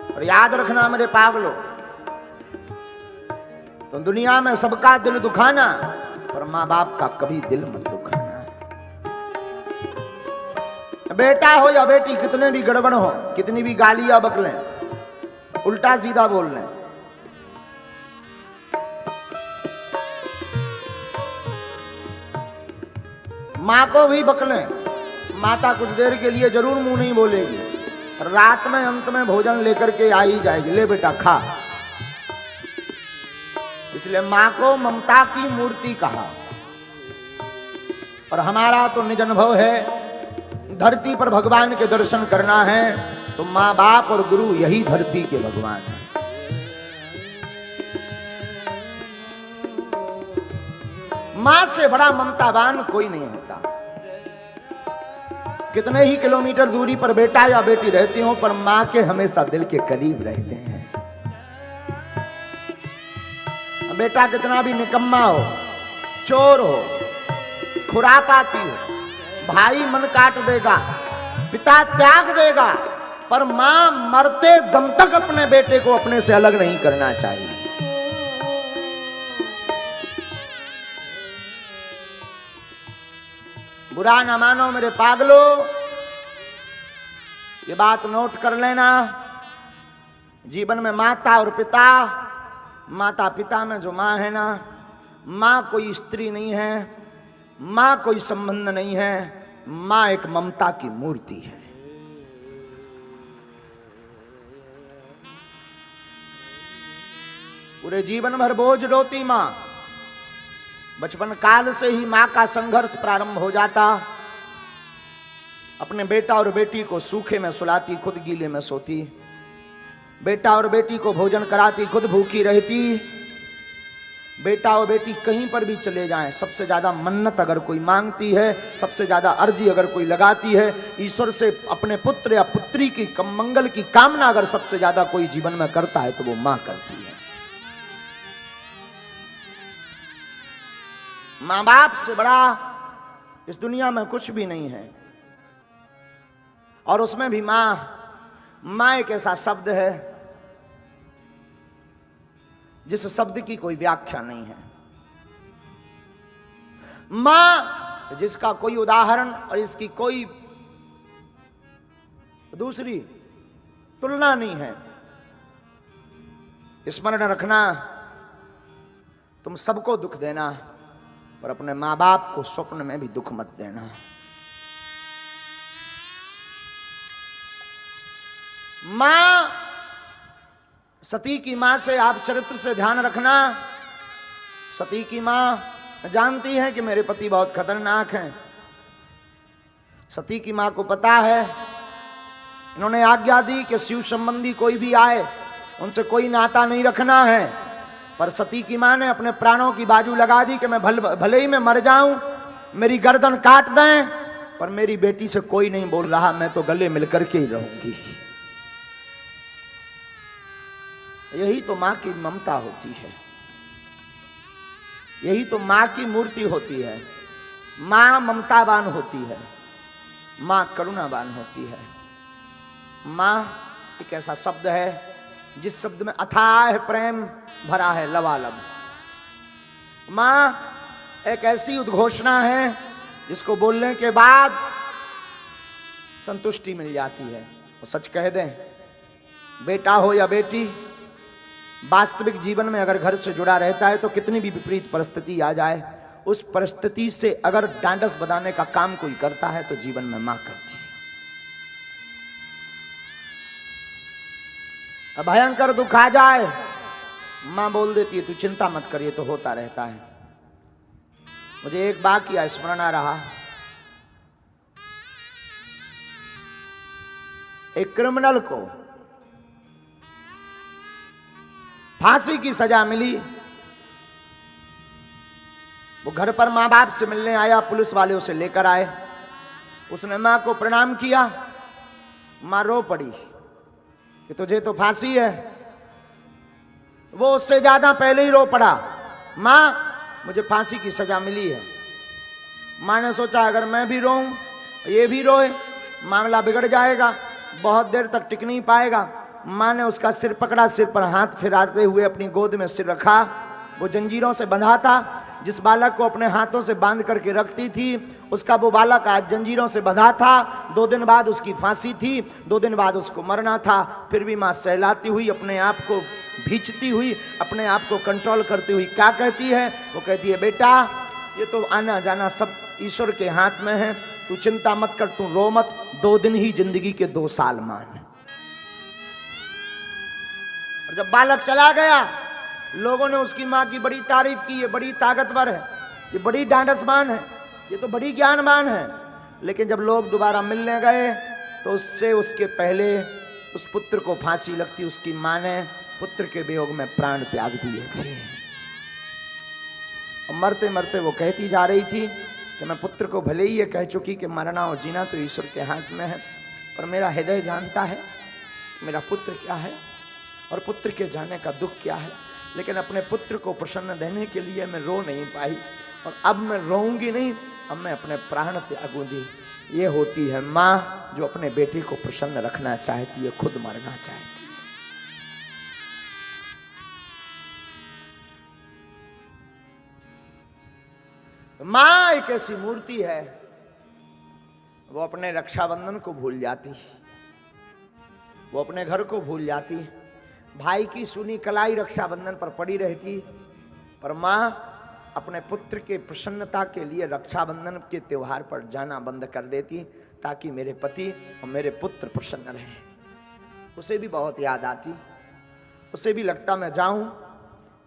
और याद रखना मेरे पागलों, तो दुनिया में सबका दिल दुखाना, पर मां बाप का कभी दिल मत दुखाना। बेटा हो या बेटी, कितने भी गड़बड़ हो, कितनी भी गालियां बकलें, उल्टा सीधा बोल लें, मां को भी बकलें, माता कुछ देर के लिए जरूर मुंह नहीं बोलेगी, रात में अंत में भोजन लेकर के आ ही जाएगी, ले बेटा खा। इसलिए मां को ममता की मूर्ति कहा। और हमारा तो निज अनुभव है, धरती पर भगवान के दर्शन करना है तो मां बाप और गुरु यही धरती के भगवान है। मां से बड़ा ममतावान कोई नहीं होता। कितने ही किलोमीटर दूरी पर बेटा या बेटी रहती हो, पर मां के हमेशा दिल के करीब रहते हैं। बेटा कितना भी निकम्मा हो, चोर हो, खुरापाती हो, भाई मन काट देगा, पिता त्याग देगा, पर मां मरते दम तक अपने बेटे को अपने से अलग नहीं करना चाहिए। बुरा ना मानो मेरे पागलों, ये बात नोट कर लेना। जीवन में माता और पिता, माता पिता में जो मां है ना, मां कोई स्त्री नहीं है, मां कोई संबंध नहीं है, मां एक ममता की मूर्ति है। पूरे जीवन भर बोझ ढोती मां, बचपन काल से ही मां का संघर्ष प्रारंभ हो जाता। अपने बेटा और बेटी को सूखे में सुलाती, खुद गीले में सोती, बेटा और बेटी को भोजन कराती, खुद भूखी रहती। बेटा और बेटी कहीं पर भी चले जाएं, सबसे ज्यादा मन्नत अगर कोई मांगती है, सबसे ज्यादा अर्जी अगर कोई लगाती है, ईश्वर से अपने पुत्र या पुत्री की मंगल की कामना अगर सबसे ज्यादा कोई जीवन में करता है तो वो मां करती है। मां बाप से बड़ा इस दुनिया में कुछ भी नहीं है। और उसमें भी मां एक ऐसा शब्द है जिस शब्द की कोई व्याख्या नहीं है। मां जिसका कोई उदाहरण और इसकी कोई दूसरी तुलना नहीं है। स्मरण रखना, तुम सबको दुख देना, पर अपने मां बाप को स्वप्न में भी दुख मत देना। मां, सती की मां से आप चरित्र से ध्यान रखना। सती की मां जानती है कि मेरे पति बहुत खतरनाक हैं। सती की मां को पता है, इन्होंने आज्ञा दी कि शिव संबंधी कोई भी आए उनसे कोई नाता नहीं रखना है। पर सती की मां ने अपने प्राणों की बाजू लगा दी कि मैं भले ही मैं मर जाऊं, मेरी गर्दन काट दें, पर मेरी बेटी से कोई नहीं बोल रहा, मैं तो गले मिलकर के ही रहूंगी। यही तो मां की ममता होती है, यही तो मां की मूर्ति होती है। मां ममतावान होती है, मां करुणावान होती है। मां एक ऐसा शब्द है जिस शब्द में अथाह प्रेम भरा है, लबालब। मां एक ऐसी उद्घोषणा है जिसको बोलने के बाद संतुष्टि मिल जाती है। वो सच कह दें, बेटा हो या बेटी, वास्तविक जीवन में अगर घर से जुड़ा रहता है तो कितनी भी विपरीत परिस्थिति आ जाए, उस परिस्थिति से अगर डांडस बधाने का काम कोई करता है तो जीवन में मां करती है। भयंकर दुख आ जाए, मां बोल देती है तू चिंता मत करिए, तो होता रहता है। मुझे एक वाकया स्मरण आ रहा। एक क्रिमिनल को फांसी की सजा मिली। वो घर पर मां बाप से मिलने आया, पुलिस वाले उसे लेकर आए। उसने मां को प्रणाम किया, मां रो पड़ी कि तुझे तो फांसी है। वो उससे ज्यादा पहले ही रो पड़ा, मां मुझे फांसी की सजा मिली है। मां ने सोचा अगर मैं भी रोऊं, ये भी रोए, मामला बिगड़ जाएगा, बहुत देर तक टिक नहीं पाएगा। माँ ने उसका सिर पकड़ा, सिर पर हाथ फिराते हुए अपनी गोद में सिर रखा। वो जंजीरों से बंधा था। जिस बालक को अपने हाथों से बांध करके रखती थी उसका वो बालक आज जंजीरों से बंधा था। 2 दिन बाद उसकी फांसी थी, 2 दिन बाद उसको मरना था। फिर भी माँ सहलाती हुई, अपने आप को भींचती हुई, अपने आप को कंट्रोल करती हुई क्या कहती है? वो कहती है, बेटा ये तो आना जाना सब ईश्वर के हाथ में है, तू चिंता मत कर, तू रो मत, 2 दिन ही जिंदगी के 2 साल मान। और जब बालक चला गया लोगों ने उसकी माँ की बड़ी तारीफ की, ये बड़ी ताकतवर है, ये बड़ी ढांढसमान है, ये तो बड़ी ज्ञानवान है। लेकिन जब लोग दोबारा मिलने गए तो उसके पहले उस पुत्र को फांसी लगती, उसकी माँ ने पुत्र के वियोग में प्राण त्याग दिए थे। और मरते मरते वो कहती जा रही थी कि मैं पुत्र को भले ही ये कह चुकी कि मरना और जीना तो ईश्वर के हाथ में है, पर मेरा हृदय जानता है मेरा पुत्र क्या है और पुत्र के जाने का दुख क्या है। लेकिन अपने पुत्र को प्रसन्न देने के लिए मैं रो नहीं पाई, और अब मैं रोऊंगी नहीं, अब मैं अपने प्राण त्यागूंगी। ये होती है माँ जो अपने बेटे को प्रसन्न रखना चाहती है, खुद मरना चाहती है। माँ एक ऐसी मूर्ति है, वो अपने रक्षाबंधन को भूल जाती, वो अपने घर को भूल जाती, भाई की सुनी कलाई रक्षाबंधन पर पड़ी रहती, पर माँ अपने पुत्र के प्रसन्नता के लिए रक्षाबंधन के त्योहार पर जाना बंद कर देती, ताकि मेरे पति और मेरे पुत्र प्रसन्न रहें। उसे भी बहुत याद आती, उसे भी लगता मैं जाऊं,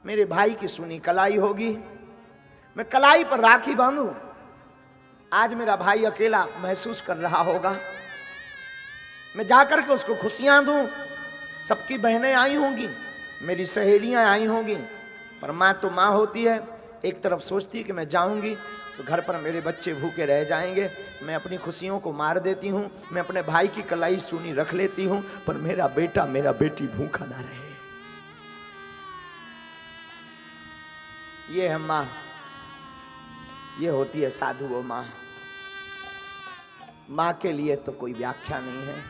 मेरे भाई की सुनी कलाई होगी, मैं कलाई पर राखी बांधूं, आज मेरा भाई अकेला महसूस कर रहा होगा, मैं जाकर के उसको खुशियां दूं, सबकी बहनें आई होंगी, मेरी सहेलियां आई होंगी। पर माँ तो माँ होती है, एक तरफ सोचती है कि मैं जाऊंगी तो घर पर मेरे बच्चे भूखे रह जाएंगे, मैं अपनी खुशियों को मार देती हूँ, मैं अपने भाई की कलाई सुनी रख लेती हूँ, पर मेरा बेटा मेरा बेटी भूखा ना रहे। ये है माँ, ये होती है साधु वो माँ। माँ के लिए तो कोई व्याख्या नहीं है।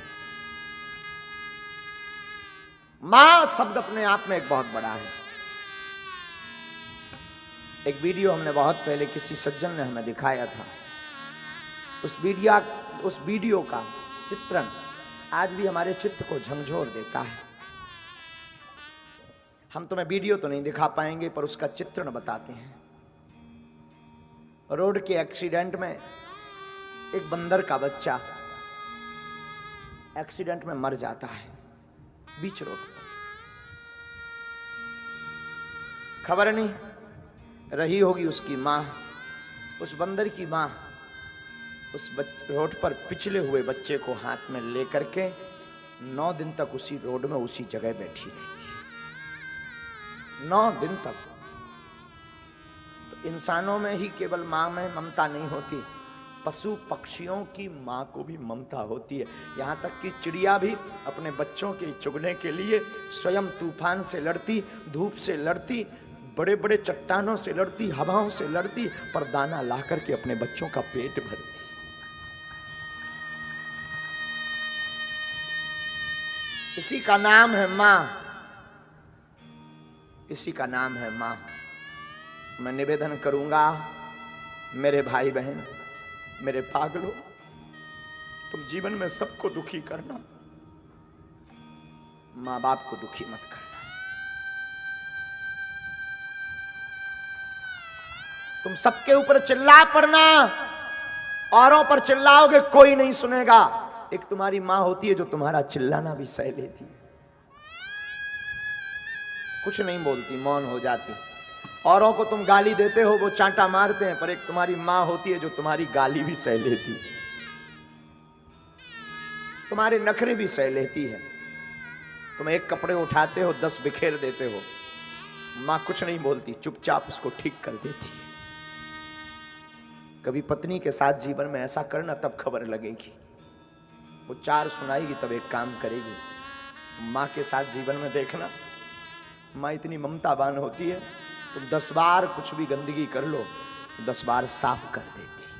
माँ शब्द अपने आप में एक बहुत बड़ा है। एक वीडियो हमने बहुत पहले किसी सज्जन ने हमें दिखाया था, उस वीडियो का चित्रण आज भी हमारे चित्त को झंझोर देता है। हम तुम्हें वीडियो तो नहीं दिखा पाएंगे पर उसका चित्रण बताते हैं। रोड के एक्सीडेंट में एक बंदर का बच्चा एक्सीडेंट में मर जाता है बीच रोड पर। खबर नहीं रही होगी उसकी माँ, उस बंदर की माँ उस रोड पर पिछले हुए बच्चे को हाथ में लेकर के 9 दिन तक उसी रोड में उसी जगह बैठी रहती है। 9 दिन तक। तो इंसानों में ही केवल माँ में ममता नहीं होती, पशु पक्षियों की माँ को भी ममता होती है। यहाँ तक कि चिड़िया भी अपने बच्चों के चुगने के लिए स्वयं तूफान से लड़ती, धूप से लड़ती, बड़े बड़े चट्टानों से लड़ती, हवाओं से लड़ती, पर दाना ला करके अपने बच्चों का पेट भरती। इसी का नाम है माँ, इसी का नाम है माँ। मैं निवेदन करूंगा मेरे भाई बहन, मेरे पागलों, तुम जीवन में सबको दुखी करना, माँ बाप को दुखी मत करना। तुम सबके ऊपर चिल्ला पड़ना, औरों पर चिल्लाओगे कोई नहीं सुनेगा। एक तुम्हारी माँ होती है जो तुम्हारा चिल्लाना भी सह लेती, कुछ नहीं बोलती, मौन हो जाती। औरों को तुम गाली देते हो वो चांटा मारते हैं, पर एक तुम्हारी माँ होती है जो तुम्हारी गाली भी सह लेती, तुम्हारे नखरे भी सह लेती है। तुम एक कपड़े उठाते हो 10 बिखेर देते हो, माँ कुछ नहीं बोलती, चुपचाप उसको ठीक कर देती है। कभी पत्नी के साथ जीवन में ऐसा करना, तब खबर लगेगी। वो 4 सुनाएगी तब एक काम करेगी। माँ के साथ जीवन में देखना, माँ इतनी ममतावान होती है, तुम 10 बार कुछ भी गंदगी कर लो, 10 बार साफ कर देती।